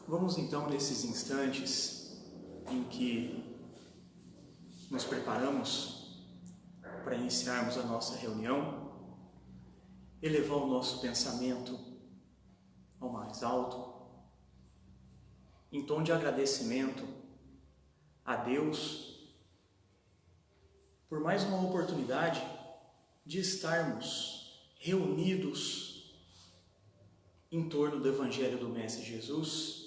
Vamos então, nesses instantes em que nos preparamos para iniciarmos a nossa reunião, elevar o nosso pensamento ao mais alto, em tom de agradecimento a Deus por mais uma oportunidade de estarmos reunidos em torno do Evangelho do Mestre Jesus,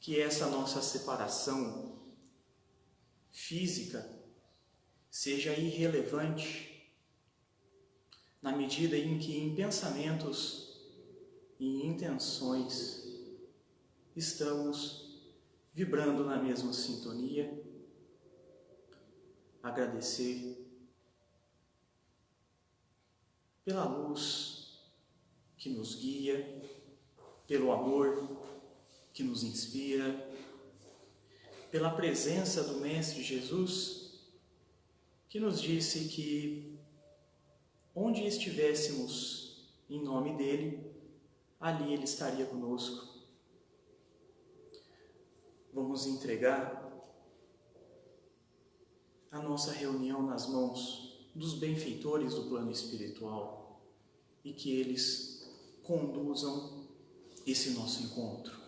que essa nossa separação física seja irrelevante na medida em que em pensamentos e intenções estamos vibrando na mesma sintonia. Agradecer pela luz que nos guia, pelo amor que nos inspira, pela presença do Mestre Jesus, que nos disse que onde estivéssemos em nome dele, ali ele estaria conosco. Vamos entregar a nossa reunião nas mãos dos benfeitores do plano espiritual e que eles conduzam esse nosso encontro.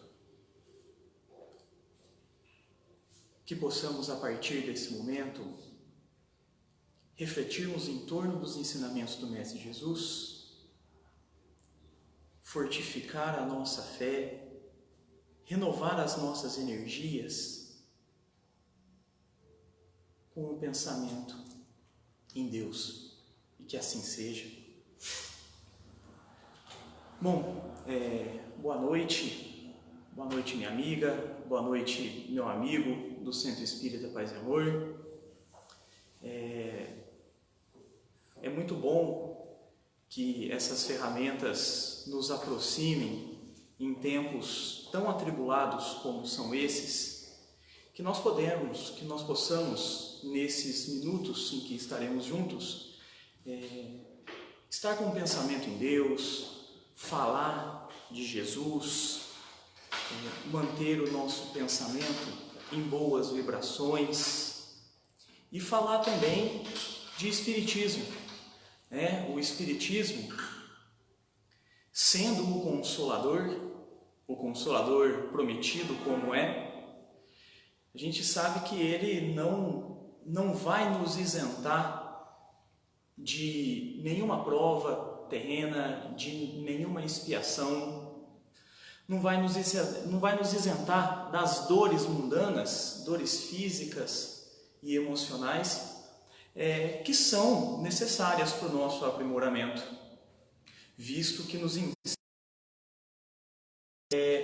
Que possamos, a partir desse momento, refletirmos em torno dos ensinamentos do Mestre Jesus, fortificar a nossa fé, renovar as nossas energias com o pensamento em Deus, e que assim seja. Bom, boa noite minha amiga, boa noite meu amigo do Centro Espírita Paz e Amor. É muito bom que essas ferramentas nos aproximem em tempos tão atribulados como são esses, que nós possamos, nesses minutos em que estaremos juntos, estar com o pensamento em Deus, falar de Jesus, manter o nosso pensamento em boas vibrações e falar também de Espiritismo. O Espiritismo, sendo o Consolador prometido como é, a gente sabe que ele não vai nos isentar de nenhuma prova terrena, de nenhuma expiação, não vai nos isentar das dores mundanas, dores físicas e emocionais, que são necessárias para o nosso aprimoramento, visto que nos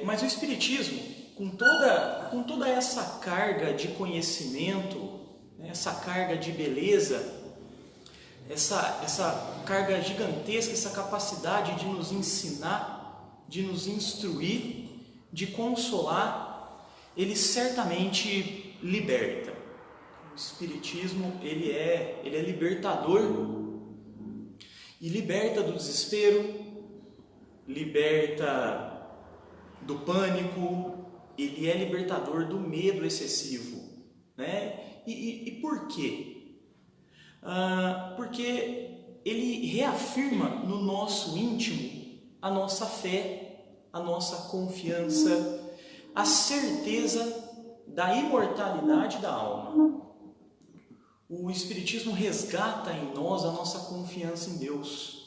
mas o Espiritismo, com toda essa carga de conhecimento, essa carga de beleza, essa carga gigantesca, essa capacidade de nos ensinar, de nos instruir, de consolar, ele certamente liberta. O Espiritismo, ele é libertador, e liberta do desespero, liberta do pânico, ele é libertador do medo excessivo, E por quê? Porque ele reafirma no nosso íntimo a nossa fé, a nossa confiança, a certeza da imortalidade da alma. O Espiritismo resgata em nós a nossa confiança em Deus.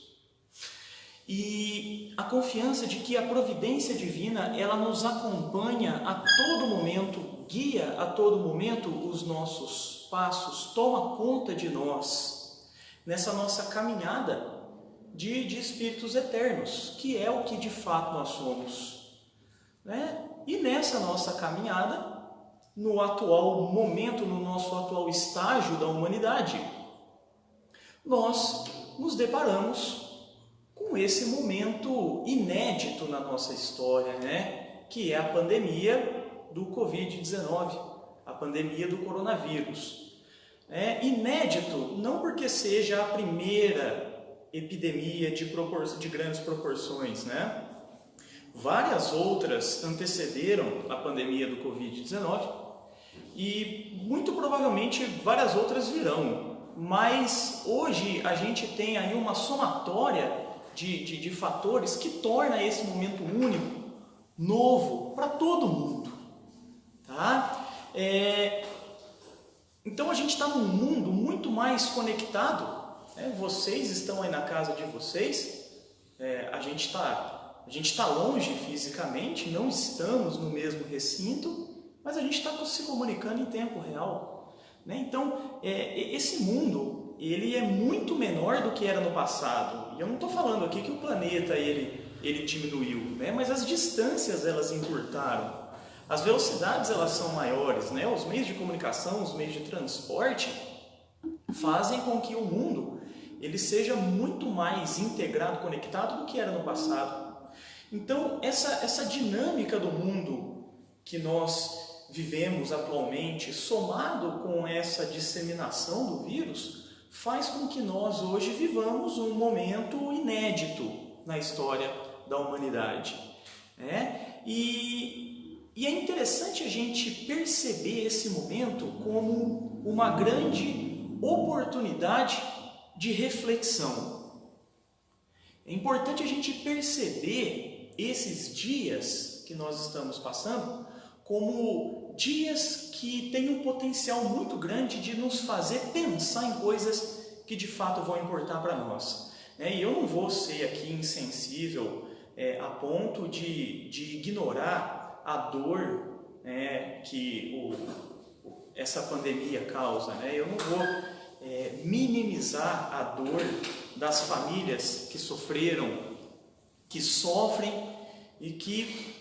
E a confiança de que a providência divina, ela nos acompanha a todo momento, guia a todo momento os nossos passos, toma conta de nós, nessa nossa caminhada de espíritos eternos, que é o que de fato nós somos. E nessa nossa caminhada, no atual momento, no nosso atual estágio da humanidade, nós nos deparamos com esse momento inédito na nossa história, que é a pandemia do Covid-19, a pandemia do coronavírus. Inédito não porque seja a primeira epidemia de grandes proporções, várias outras antecederam a pandemia do Covid-19 e muito provavelmente várias outras virão. Mas hoje a gente tem aí uma somatória de fatores que torna esse momento único, novo, para todo mundo. Tá? Então a gente está num mundo muito mais conectado. Vocês estão aí na casa de vocês, a gente está longe fisicamente, não estamos no mesmo recinto, mas a gente está se comunicando em tempo real. Então, esse mundo ele é muito menor do que era no passado. E eu não estou falando aqui que o planeta ele diminuiu, mas as distâncias elas encurtaram. As velocidades elas são maiores, os meios de comunicação, os meios de transporte fazem com que o mundo ele seja muito mais integrado, conectado do que era no passado. Então, essa dinâmica do mundo que nós vivemos atualmente, somado com essa disseminação do vírus, faz com que nós hoje vivamos um momento inédito na história da humanidade. E é interessante a gente perceber esse momento como uma grande oportunidade de reflexão. É importante a gente perceber esses dias que nós estamos passando como dias que têm um potencial muito grande de nos fazer pensar em coisas que de fato vão importar para nós. E eu não vou ser aqui insensível a ponto de ignorar a dor que essa pandemia causa. Eu não vou minimizar a dor das famílias que sofreram, que sofrem e que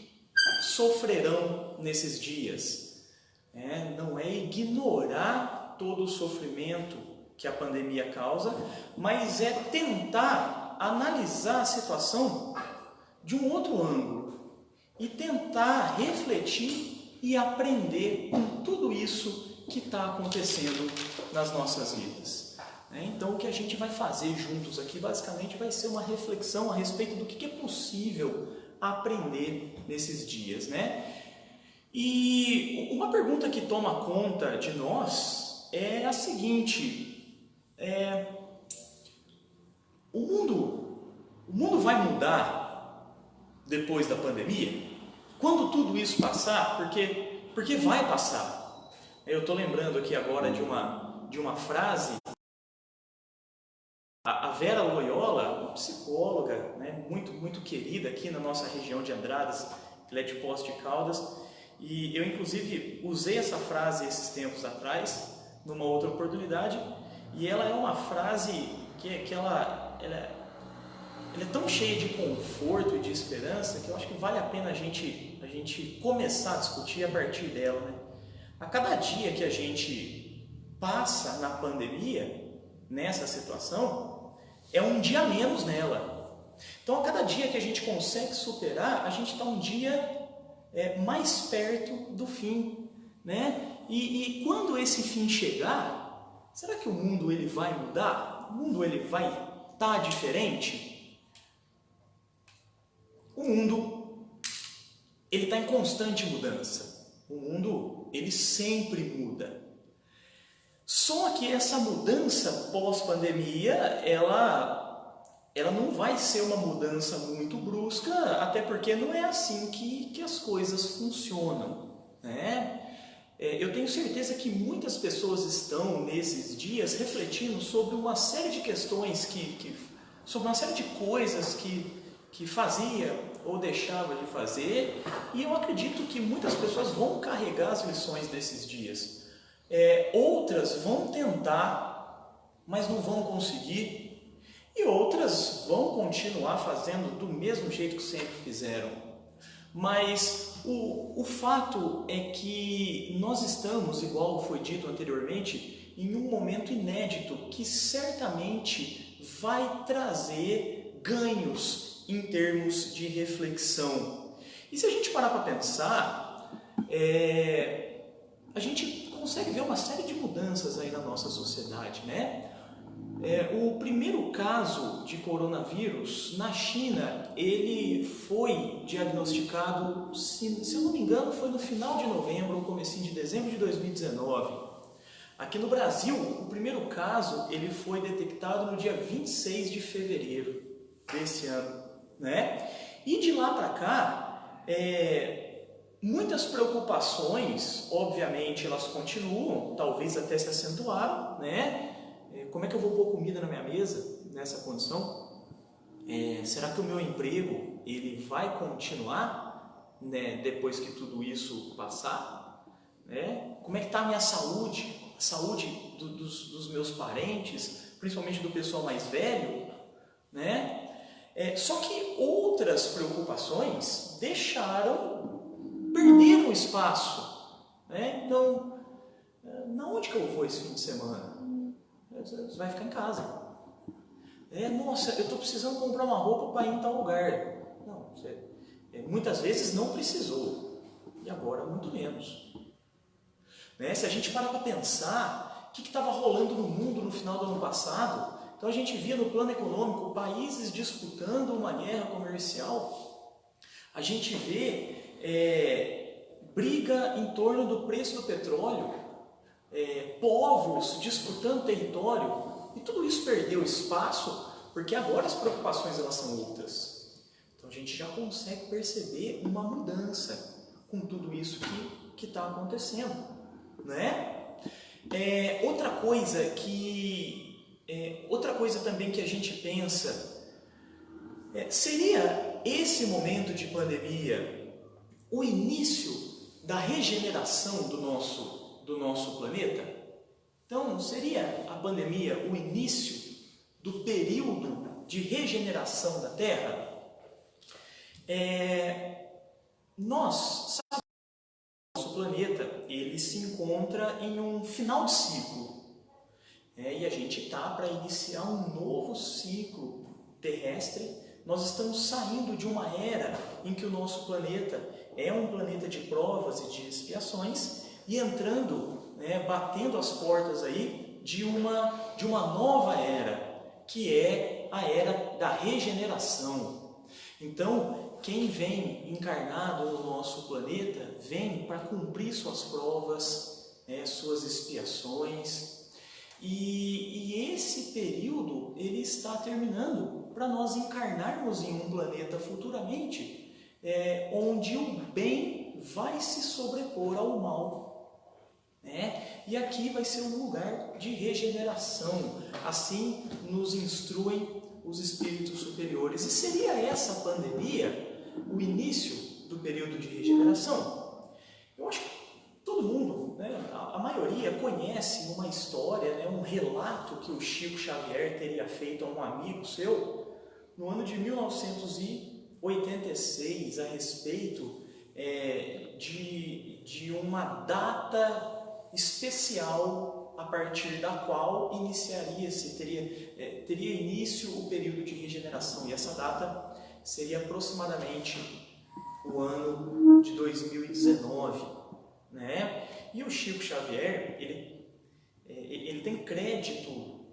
sofrerão nesses dias. Não é ignorar todo o sofrimento que a pandemia causa, mas é tentar analisar a situação de um outro ângulo e tentar refletir e aprender com tudo isso que está acontecendo nas nossas vidas. Então o que a gente vai fazer juntos aqui basicamente vai ser uma reflexão a respeito do que é possível aprender nesses dias. E uma pergunta que toma conta de nós é a seguinte: o mundo vai mudar depois da pandemia? Quando tudo isso passar? Porque vai passar. Eu estou lembrando aqui agora de uma frase. A Vera Loyola, uma psicóloga muito querida aqui na nossa região de Andradas, ela é de Poços de Caldas, e eu inclusive usei essa frase esses tempos atrás, numa outra oportunidade, e ela é uma frase que ela é tão cheia de conforto e de esperança que eu acho que vale a pena a gente começar a discutir a partir dela. A cada dia que a gente passa na pandemia, nessa situação, é um dia menos nela. Então, a cada dia que a gente consegue superar, a gente está um dia mais perto do fim. E quando esse fim chegar, será que o mundo ele vai mudar? O mundo ele vai estar diferente? O mundo ele está em constante mudança. O mundo ele sempre muda. Só que essa mudança pós-pandemia, ela não vai ser uma mudança muito brusca, até porque não é assim que as coisas funcionam. Eu tenho certeza que muitas pessoas estão nesses dias refletindo sobre uma série de questões, sobre uma série de coisas que fazia ou deixava de fazer, e eu acredito que muitas pessoas vão carregar as lições desses dias. Outras vão tentar, mas não vão conseguir, e outras vão continuar fazendo do mesmo jeito que sempre fizeram. Mas o fato é que nós estamos, igual foi dito anteriormente, em um momento inédito que certamente vai trazer ganhos em termos de reflexão. E se a gente parar para pensar, a gente consegue ver uma série de mudanças aí na nossa sociedade, O primeiro caso de coronavírus na China, ele foi diagnosticado, se eu não me engano, foi no final de novembro ou comecinho de dezembro de 2019. Aqui no Brasil, o primeiro caso ele foi detectado no dia 26 de fevereiro desse ano, né? E de lá para cá, muitas preocupações, obviamente, elas continuam, talvez até se acentuaram, né? Como é que eu vou pôr comida na minha mesa nessa condição? Será que o meu emprego ele vai continuar, né, depois que tudo isso passar? Né? Como é que está a minha saúde? A saúde dos meus parentes, principalmente do pessoal mais velho? Né? Só que outras preocupações perderam espaço. Né? Então, onde que eu vou esse fim de semana? Você vai ficar em casa. Nossa, eu estou precisando comprar uma roupa para ir em tal lugar. Não, muitas vezes não precisou. E agora muito menos. Né? Se a gente parar para pensar, o que estava rolando no mundo no final do ano passado, então a gente via no plano econômico países disputando uma guerra comercial, a gente vê briga em torno do preço do petróleo, povos disputando território, e tudo isso perdeu espaço, porque agora as preocupações elas são outras. Então a gente já consegue perceber uma mudança com tudo isso que está acontecendo, né? Outra coisa também que a gente pensa, seria esse momento de pandemia o início da regeneração do nosso planeta? Então, seria a pandemia o início do período de regeneração da Terra? Nós sabemos que o nosso planeta ele se encontra em um final de ciclo. E a gente está para iniciar um novo ciclo terrestre. Nós estamos saindo de uma era em que o nosso planeta é um planeta de provas e de expiações e entrando, batendo as portas aí de uma nova era, que é a era da regeneração. Então, quem vem encarnado no nosso planeta vem para cumprir suas provas, suas expiações, e esse período ele está terminando para nós encarnarmos em um planeta futuramente, onde o bem vai se sobrepor ao mal, e aqui vai ser um lugar de regeneração. Assim nos instruem os espíritos superiores. E seria essa pandemia o início do período de regeneração? Eu acho que todo mundo, a maioria conhece uma história, um relato que o Chico Xavier teria feito a um amigo seu no ano de 1986 a respeito de uma data especial a partir da qual teria início o período de regeneração. E essa data seria aproximadamente o ano de 2019. E o Chico Xavier, ele tem crédito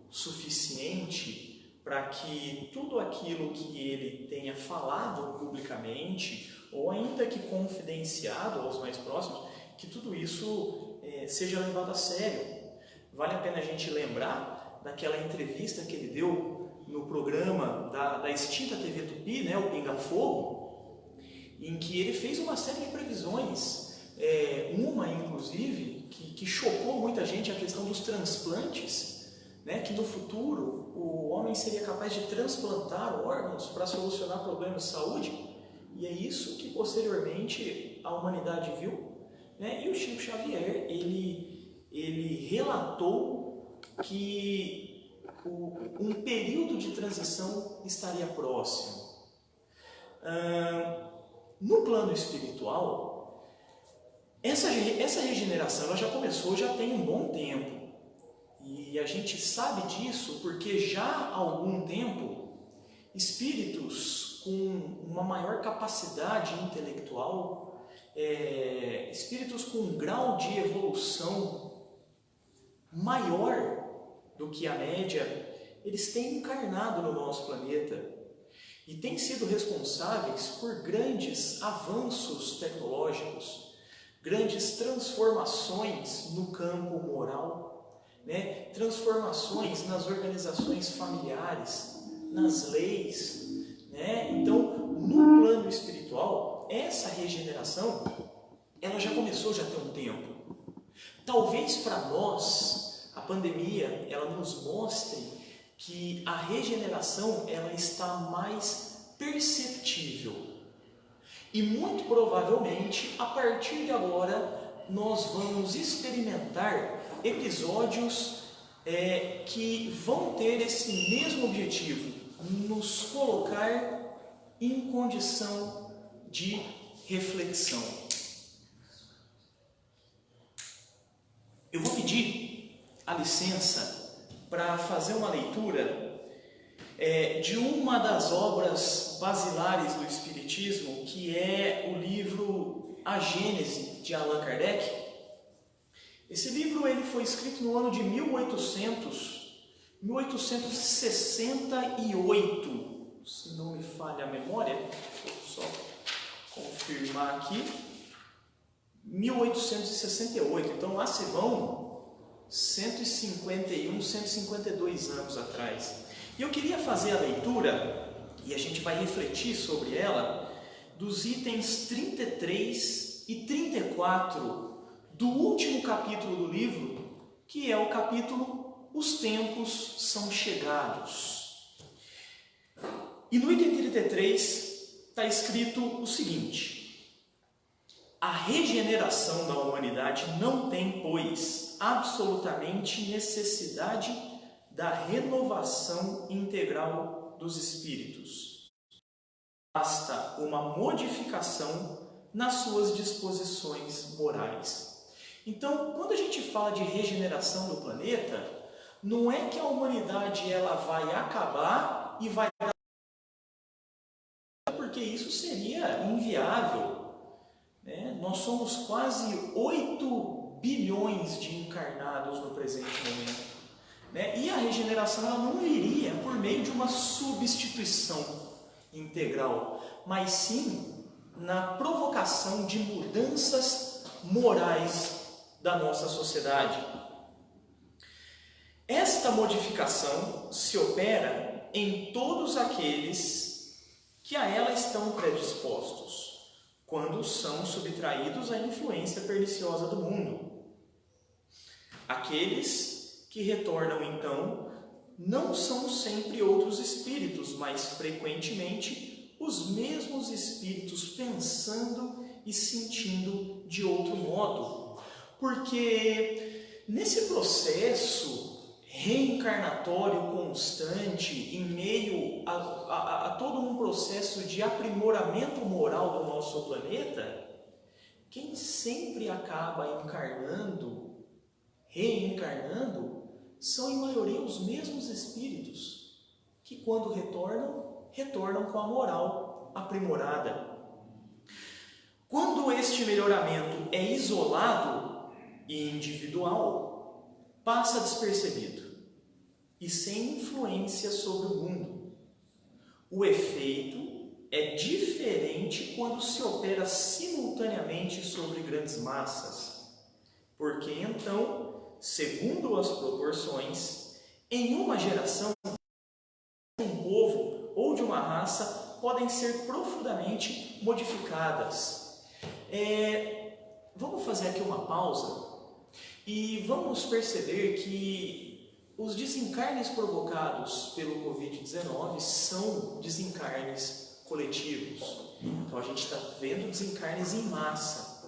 suficiente para que tudo aquilo que ele tenha falado publicamente, ou ainda que confidenciado aos mais próximos, que tudo isso seja levado a sério. Vale a pena a gente lembrar daquela entrevista que ele deu no programa da extinta TV Tupi, o Pinga Fogo, em que ele fez uma série de previsões, uma inclusive que chocou muita gente, a questão dos transplantes, que no futuro o homem seria capaz de transplantar órgãos para solucionar problemas de saúde, e é isso que posteriormente a humanidade viu. E o Chico Xavier, ele relatou que um período de transição estaria próximo. No plano espiritual, essa regeneração ela já começou, já tem um bom tempo. E a gente sabe disso porque já há algum tempo, espíritos com uma maior capacidade intelectual, espíritos com um grau de evolução maior do que a média, eles têm encarnado no nosso planeta e têm sido responsáveis por grandes avanços tecnológicos, grandes transformações no campo moral, né? Transformações nas organizações familiares, nas leis, né? Então, no plano espiritual, essa regeneração, ela já começou já tem um tempo. Talvez para nós, a pandemia, ela nos mostre que a regeneração, ela está mais perceptível. E muito provavelmente, a partir de agora, nós vamos experimentar episódios que vão ter esse mesmo objetivo, nos colocar em condição de reflexão. Eu vou pedir a licença para fazer uma leitura de uma das obras basilares do Espiritismo, que é o livro A Gênese, de Allan Kardec. Esse livro ele foi escrito no ano de 1868, se não me falha a memória, vou só confirmar aqui. 1868, então lá se vão 151, 152 anos atrás. E eu queria fazer a leitura, e a gente vai refletir sobre ela, dos itens 33 e 34 do último capítulo do livro, que é o capítulo Os Tempos São Chegados. E no item 33 está escrito o seguinte: a regeneração da humanidade não tem, pois, absolutamente necessidade da renovação integral dos espíritos. Basta uma modificação nas suas disposições morais. Então, quando a gente fala de regeneração do planeta, não é que a humanidade ela vai acabar e vai dar, porque isso seria inviável. Nós somos quase 8 bilhões de encarnados no presente momento. E a regeneração ela não viria por meio de uma substituição integral, mas sim na provocação de mudanças morais da nossa sociedade. Esta modificação se opera em todos aqueles que a ela estão predispostos, quando são subtraídos à influência perniciosa do mundo. Aqueles que retornam, então, não são sempre outros espíritos, mas frequentemente os mesmos espíritos pensando e sentindo de outro modo. Porque nesse processo reencarnatório constante, em meio a todo um processo de aprimoramento moral do nosso planeta, quem sempre acaba encarnando, reencarnando, são em maioria os mesmos espíritos, que quando retornam com a moral aprimorada. Quando este melhoramento é isolado e individual, passa despercebido e sem influência sobre o mundo. O efeito é diferente quando se opera simultaneamente sobre grandes massas, porque então, segundo as proporções, em uma geração, um povo ou de uma raça podem ser profundamente modificadas. Vamos fazer aqui uma pausa e vamos perceber que os desencarnes provocados pelo Covid-19 são desencarnes coletivos. Então a gente está vendo desencarnes em massa.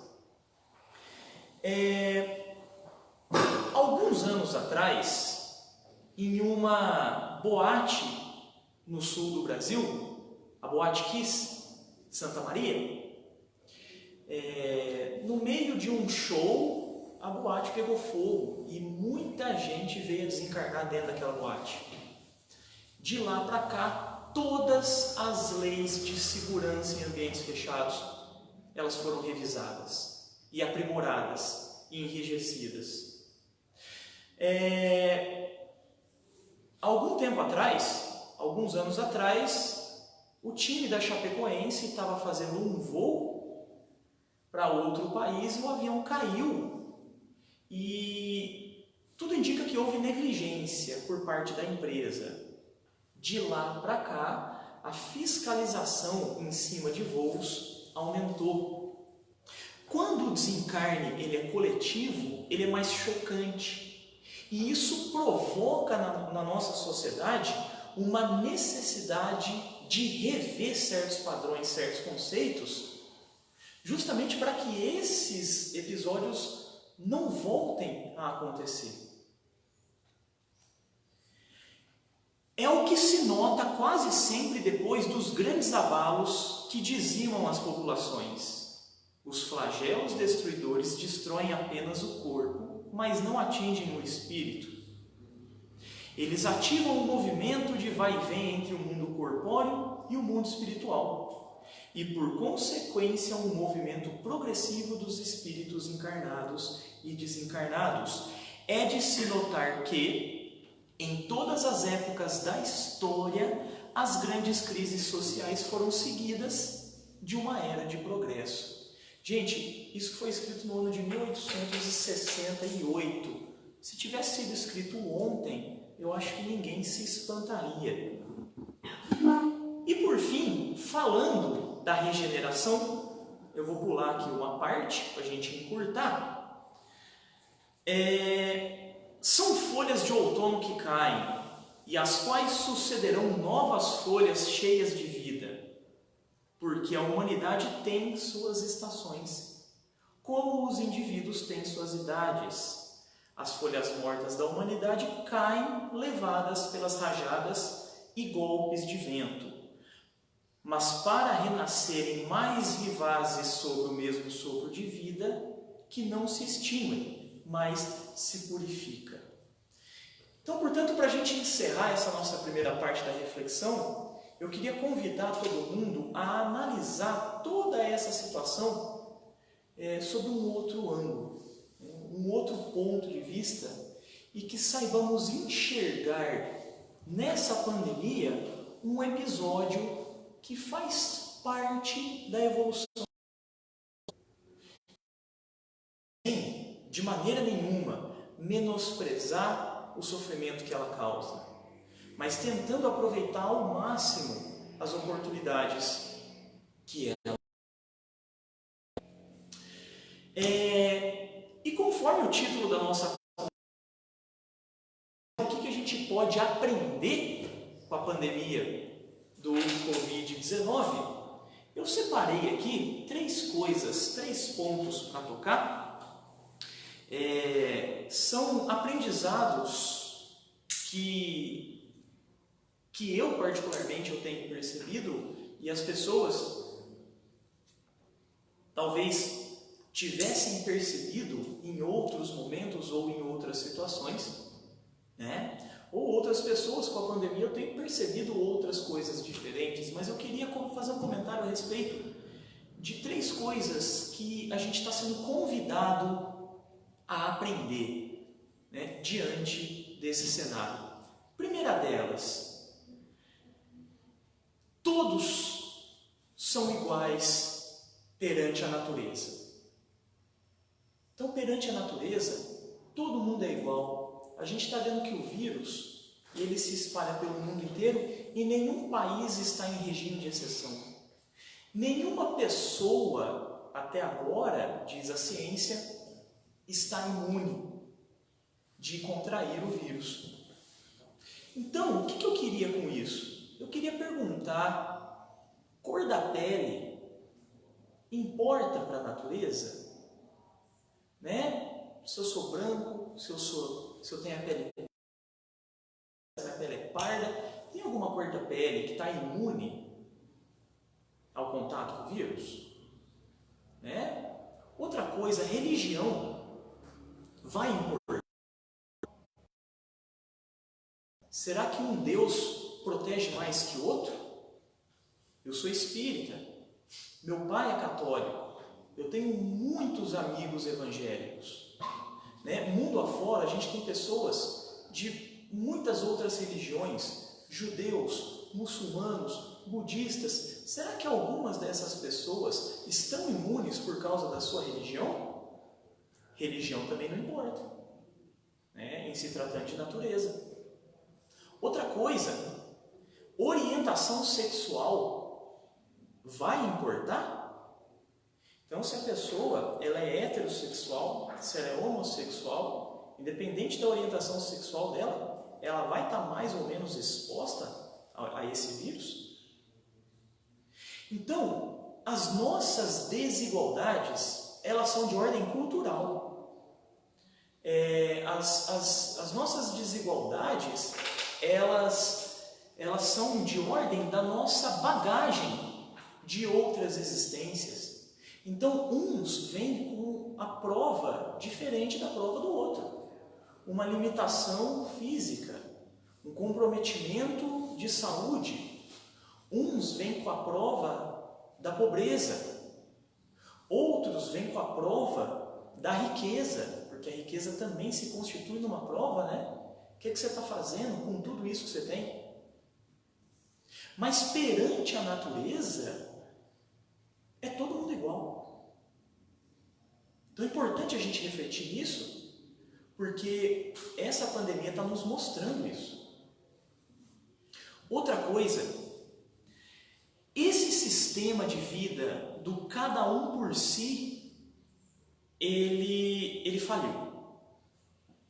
Alguns anos atrás, em uma boate no sul do Brasil, a Boate Kiss, Santa Maria, no meio de um show, a boate pegou fogo e muita gente veio a desencarnar dentro daquela boate. De lá para cá, todas as leis de segurança em ambientes fechados, elas foram revisadas e aprimoradas e enrijecidas. algum tempo atrás, alguns anos atrás, o time da Chapecoense estava fazendo um voo para outro país e o avião caiu. E tudo indica que houve negligência por parte da empresa. De lá para cá, a fiscalização em cima de voos aumentou. Quando o desencarne ele é coletivo, ele é mais chocante. E isso provoca na nossa sociedade uma necessidade de rever certos padrões, certos conceitos, justamente para que esses episódios não voltem a acontecer. É o que se nota quase sempre depois dos grandes abalos que dizimam as populações. Os flagelos destruidores destroem apenas o corpo, mas não atingem o espírito. Eles ativam o movimento de vai e vem entre o mundo corpóreo e o mundo espiritual, e por consequência um movimento progressivo dos espíritos encarnados e desencarnados. É de se notar que, em todas as épocas da história, as grandes crises sociais foram seguidas de uma era de progresso. Gente, isso foi escrito no ano de 1868. Se tivesse sido escrito ontem, eu acho que ninguém se espantaria. E por fim, falando da regeneração, eu vou pular aqui uma parte para a gente encurtar. São folhas de outono que caem, e as quais sucederão novas folhas cheias de vida, porque a humanidade tem suas estações, como os indivíduos têm suas idades. As folhas mortas da humanidade caem levadas pelas rajadas e golpes de vento, mas para renascerem mais vivazes sob o mesmo sopro de vida, que não se extinguem, mas se purifica. Então, portanto, para a gente encerrar essa nossa primeira parte da reflexão, eu queria convidar todo mundo a analisar toda essa situação sob um outro ângulo, um outro ponto de vista, e que saibamos enxergar nessa pandemia um episódio que faz parte da evolução. Sem, de maneira nenhuma, menosprezar o sofrimento que ela causa, mas tentando aproveitar ao máximo as oportunidades que ela E conforme o título da nossa o que a gente pode aprender com a pandemia do Covid-19, eu separei aqui 3 coisas, 3 pontos para tocar. São aprendizados que eu particularmente eu tenho percebido, e as pessoas talvez tivessem percebido em outros momentos ou em outras situações, né? Ou outras pessoas com a pandemia eu tenho percebido outras coisas diferentes, mas eu queria fazer um comentário a respeito de 3 coisas que a gente está sendo convidado a aprender, né, diante desse cenário. Primeira delas, todos são iguais perante a natureza. Então, perante a natureza, todo mundo é igual. A gente está vendo que o vírus, ele se espalha pelo mundo inteiro e nenhum país está em regime de exceção. Nenhuma pessoa, até agora, diz a ciência, está imune de contrair o vírus. Então, o que eu queria com isso? Eu queria perguntar, cor da pele importa para a natureza? Né? Se eu sou branco, se eu tenho a pele parda, tem alguma cor da pele que está imune ao contato com o vírus? Né? Outra coisa, religião vai importar. Será que um Deus protege mais que outro? Eu sou espírita, meu pai é católico, eu tenho muitos amigos evangélicos, né? Mundo afora, a gente tem pessoas de muitas outras religiões, judeus, muçulmanos, budistas, será que algumas dessas pessoas estão imunes por causa da sua religião? Religião também não importa, né, em se tratando de natureza. Outra coisa, orientação sexual vai importar? Então, se a pessoa ela é heterossexual, se ela é homossexual, independente da orientação sexual dela, ela vai estar mais ou menos exposta a esse vírus? Então, as nossas desigualdades, elas são de ordem cultural. As nossas desigualdades, elas são de ordem da nossa bagagem de outras existências. Então, uns vêm com a prova diferente da prova do outro. Uma limitação física, um comprometimento de saúde. Uns vêm com a prova da pobreza. Outros vêm com a prova da riqueza, porque a riqueza também se constitui numa prova, né? O que você está fazendo com tudo isso que você tem? Mas perante a natureza, é todo mundo igual. Então é importante a gente refletir nisso, porque essa pandemia está nos mostrando isso. Outra coisa, esse sistema de vida do cada um por si, ele faliu.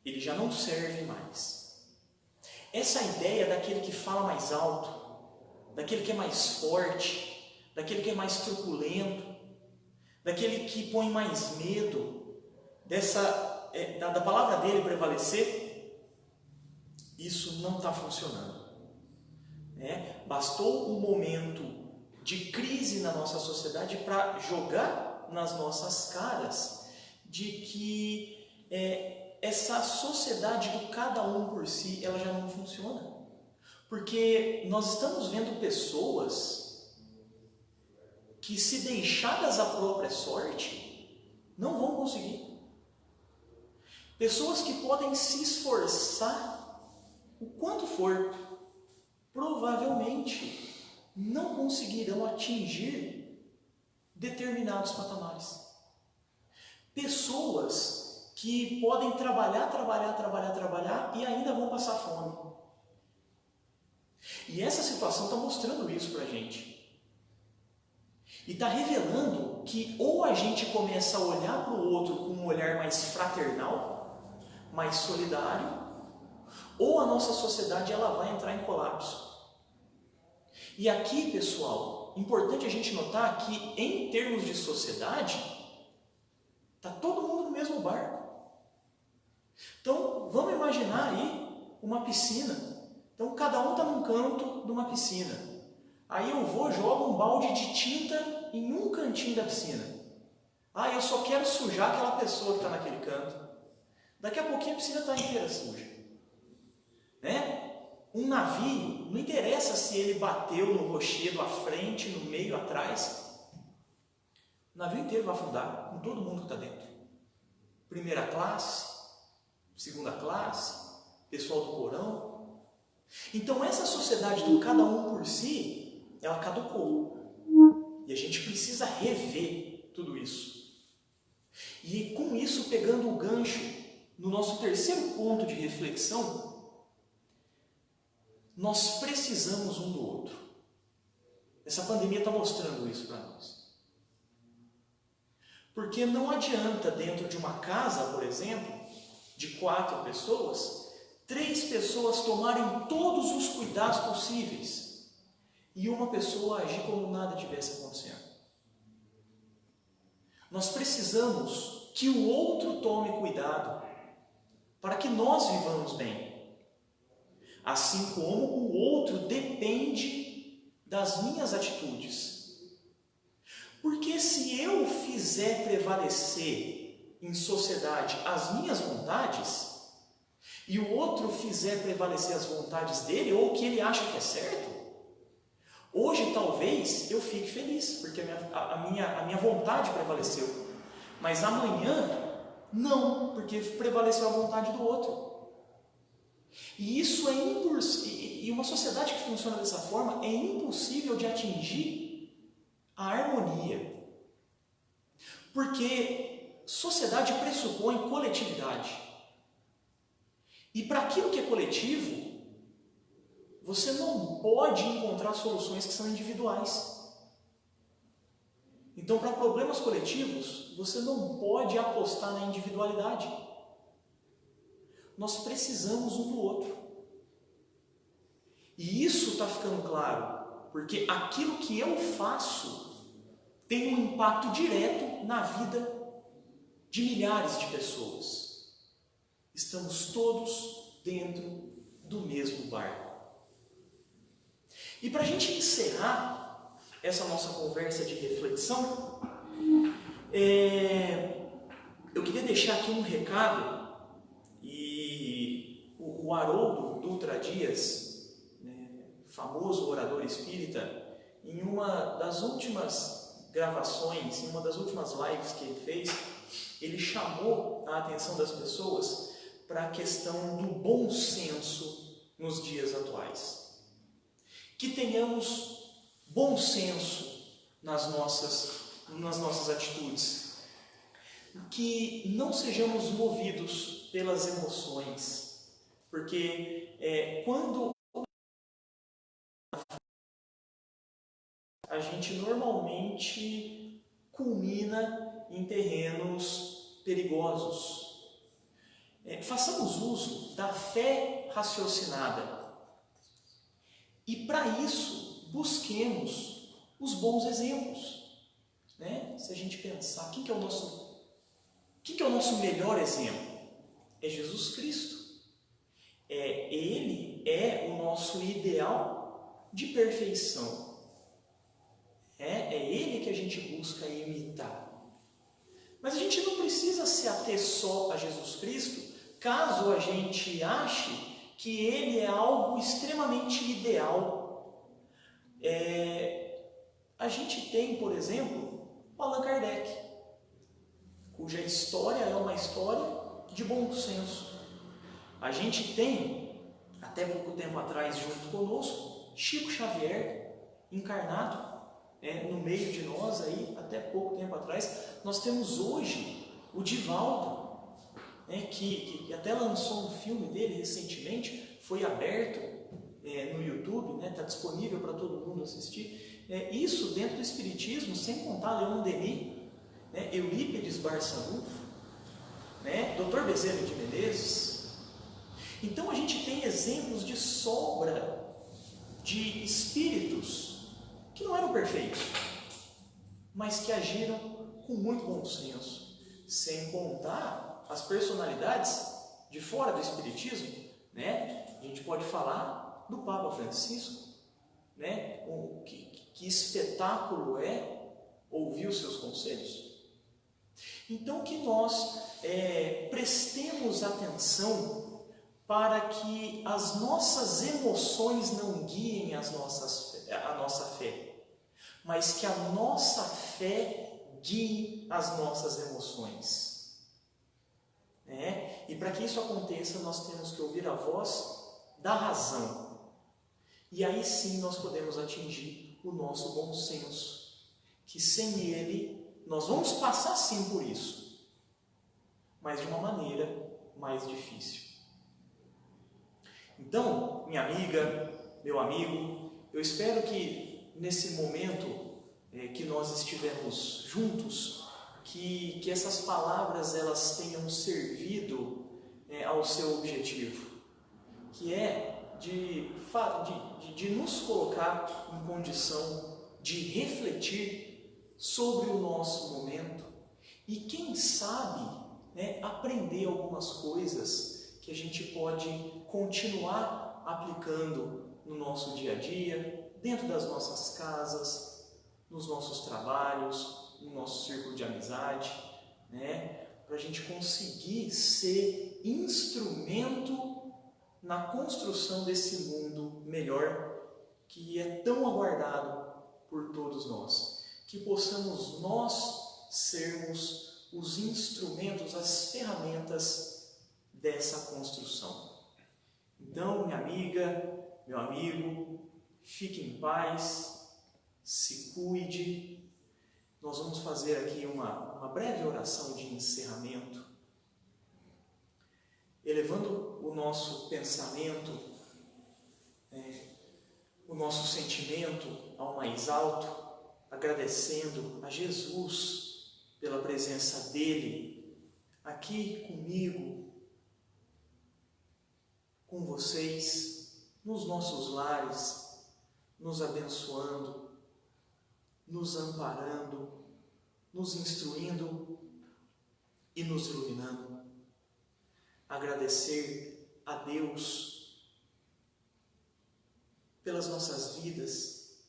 Ele já não serve mais. Essa ideia daquele que fala mais alto, daquele que é mais forte, daquele que é mais truculento, daquele que põe mais medo, da palavra dele prevalecer, isso não está funcionando. Bastou um momento de crise na nossa sociedade para jogar nas nossas caras de que essa sociedade do cada um por si, ela já não funciona. Porque nós estamos vendo pessoas que, se deixadas à própria sorte, não vão conseguir. Pessoas que podem se esforçar o quanto for, provavelmente não conseguirão atingir determinados patamares. Pessoas que podem trabalhar e ainda vão passar fome. E essa situação está mostrando isso para a gente. E está revelando que ou a gente começa a olhar para o outro com um olhar mais fraternal, mais solidário, ou a nossa sociedade ela vai entrar em colapso. E aqui, pessoal, importante a gente notar que, em termos de sociedade, está todo mundo no mesmo barco. Então, vamos imaginar aí uma piscina. Então, cada um está num canto de uma piscina. Aí eu jogo um balde de tinta em um cantinho da piscina. Eu só quero sujar aquela pessoa que está naquele canto. Daqui a pouquinho a piscina está inteira suja. Um navio, não interessa se ele bateu no rochedo à frente, no meio, atrás. O navio inteiro vai afundar, com todo mundo que está dentro. Primeira classe, segunda classe, pessoal do porão. Então essa sociedade do cada um por si, ela caducou. E a gente precisa rever tudo isso. E com isso, pegando o gancho no nosso terceiro ponto de reflexão, nós precisamos um do outro. Essa pandemia está mostrando isso para nós. Porque não adianta, dentro de uma casa, por exemplo, de 4 pessoas, 3 pessoas tomarem todos os cuidados possíveis e uma pessoa agir como nada tivesse acontecendo. Nós precisamos que o outro tome cuidado para que nós vivamos bem. Assim como o outro depende das minhas atitudes. Porque se eu fizer prevalecer em sociedade as minhas vontades, e o outro fizer prevalecer as vontades dele, ou o que ele acha que é certo, hoje talvez eu fique feliz, porque a minha vontade prevaleceu. Mas amanhã, não, porque prevaleceu a vontade do outro. E isso e uma sociedade que funciona dessa forma é impossível de atingir a harmonia. Porque sociedade pressupõe coletividade. E para aquilo que é coletivo, você não pode encontrar soluções que são individuais. Então, para problemas coletivos, você não pode apostar na individualidade. Nós precisamos um do outro. E isso está ficando claro, porque aquilo que eu faço tem um impacto direto na vida de milhares de pessoas. Estamos todos dentro do mesmo barco. E para a gente encerrar essa nossa conversa de reflexão, eu queria deixar aqui um recado, e o Haroldo Dutra Dias, famoso orador espírita, em uma das últimas gravações, em uma das últimas lives que ele fez, ele chamou a atenção das pessoas para a questão do bom senso nos dias atuais. Que tenhamos bom senso nas nossas atitudes. Que não sejamos movidos pelas emoções. Porque quando a gente normalmente culmina em terrenos perigosos. Façamos uso da fé raciocinada. E para isso, busquemos os bons exemplos. Se a gente pensar, quem que é o nosso melhor exemplo? É Jesus Cristo. Ele é o nosso ideal de perfeição. É Ele que a gente busca imitar. Mas a gente não precisa se ater só a Jesus Cristo, caso a gente ache que Ele é algo extremamente ideal. A gente tem, por exemplo, o Allan Kardec, cuja história é uma história de bom senso. A gente tem, até pouco tempo atrás, junto conosco, Chico Xavier, encarnado no meio de nós, aí, até pouco tempo atrás. Nós temos hoje o Divaldo, que até lançou um filme dele recentemente, foi aberto no YouTube, está disponível para todo mundo assistir. Isso dentro do Espiritismo, sem contar Leon Denis, Eurípides Barçanufo, Dr. Bezerra de Menezes. Então a gente tem exemplos de sobra de espíritos que não eram perfeitos, mas que agiram com muito bom senso, sem contar as personalidades de fora do Espiritismo. A gente pode falar do Papa Francisco, que espetáculo é ouvir os seus conselhos. Então que nós prestemos atenção para que as nossas emoções não guiem a nossa fé, mas que a nossa fé guie as nossas emoções. E para que isso aconteça, nós temos que ouvir a voz da razão. E aí sim nós podemos atingir o nosso bom senso, que sem ele nós vamos passar sim por isso, mas de uma maneira mais difícil. Então, minha amiga, meu amigo, eu espero que nesse momento que nós estivemos juntos, que essas palavras elas tenham servido ao seu objetivo, que é de nos colocar em condição de refletir sobre o nosso momento e, quem sabe, aprender algumas coisas que a gente pode continuar aplicando no nosso dia a dia, dentro das nossas casas, nos nossos trabalhos, no nosso círculo de amizade, para a gente conseguir ser instrumento na construção desse mundo melhor que é tão aguardado por todos nós. Que possamos nós sermos os instrumentos, as ferramentas dessa construção. Então, minha amiga, meu amigo, fique em paz, se cuide. Nós vamos fazer aqui uma breve oração de encerramento, elevando o nosso pensamento, o nosso sentimento ao mais alto, agradecendo a Jesus pela presença dele aqui comigo, com vocês, nos nossos lares, nos abençoando, nos amparando, nos instruindo e nos iluminando. Agradecer a Deus pelas nossas vidas,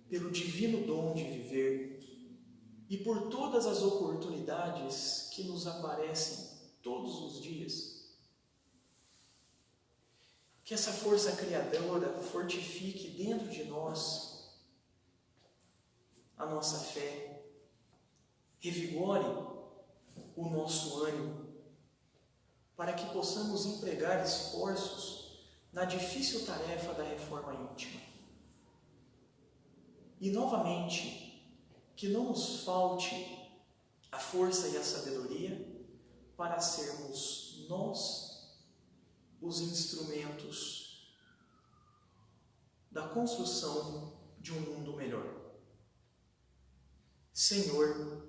pelo divino dom de viver e por todas as oportunidades que nos aparecem todos os dias. Que essa força criadora fortifique dentro de nós a nossa fé, revigore o nosso ânimo, para que possamos empregar esforços na difícil tarefa da reforma íntima. E novamente, que não nos falte a força e a sabedoria para sermos nós os instrumentos da construção de um mundo melhor. Senhor,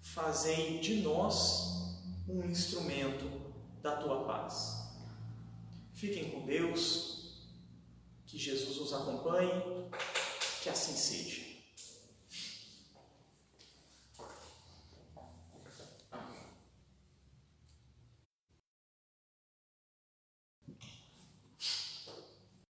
fazei de nós um instrumento da Tua paz. Fiquem com Deus, que Jesus os acompanhe, que assim seja.